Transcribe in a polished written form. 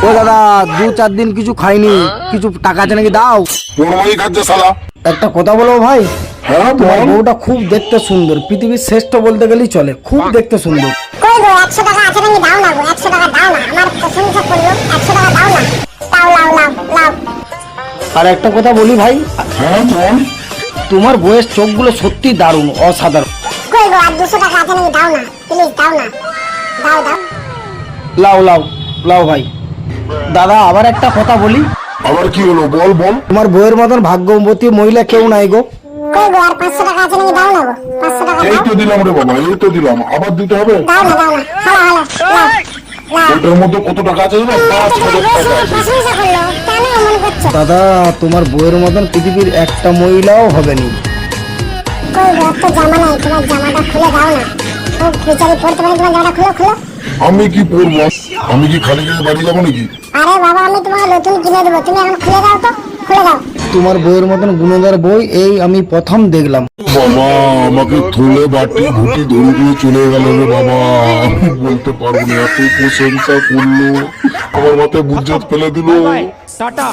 ও দাদা 2-4 দিন কিছু খাইনি, কিছু টাকা আছে নাকি দাও। কোরবানি খাচ্ছে শালা। একটা কথা বলবো ভাই, হ্যাঁ তোমার বল। বউটা খুব দেখতে সুন্দর, পৃথিবীর শ্রেষ্ঠ বলতে গেলেই চলে, খুব দেখতে সুন্দর। কই গো 100 টাকা আছে নাকি দাও না গো, 100 টাকা দাও না, আমার প্রশংসা করলো, 100 টাকা দাও না, দাও লাও লাও লাও। আর একটা কথা বলি ভাই, হ্যাঁ বল। তোমার বউয়ের চোখগুলো সত্যি দারুণ, অসাধারণ। কই গো আর 200 টাকা আছে নাকি দাও না, প্লিজ দাও না, দাও দাও। লাও লাও লাও ভাই। দাদা আবার একটা কথা বলি, আবার কি হলো বল বল। তোমার বউয়ের মতন ভাগ্যবতী মহিলা কেউ নাই গো। কই গো আর 500 টাকা আছে নাকি দাও না গো, 500 টাকা এই দাও। তো দিলাম রে বাবা, এই তো দিলাম, আবার দিতে হবে। দাও না দাও না, হালা হালা লাও লাও। এটার মধ্যে কত টাকা আছে জানো? 5,000 টাকা আছে। প্রশংসা করলো, কেন এমন করছো? দাদা তোমার বউয়ের মতন পৃথিবীর একটা মহিলাও হবে নি। কই গো তো জামা নাই, তোমার জামাটা খুলে দাও না, ও বেচারি পড়তে পারে, তোমার জামাটা খুলো খুলো। আমি কি পরবো? আমি কি খালি গায়ে বাড়ি যাবো নাকি? আরে বাবা আমি তোমাকে নতুন কিনে দেবো, তুমি এখন খুলে দাও তো, খুলে দাও। তোমার বউয়ের মতন গুণধর বই এই আমি প্রথম দেখলাম। বাবা আমাকে থলে বাটি ঘুটি ধরে দিয়ে চলে গেল রে বাবা। আমি বলতে পারবো না, এত প্রশংসা করলো, আমার মাথায় বুঝত ফেলে দিল। টাটা।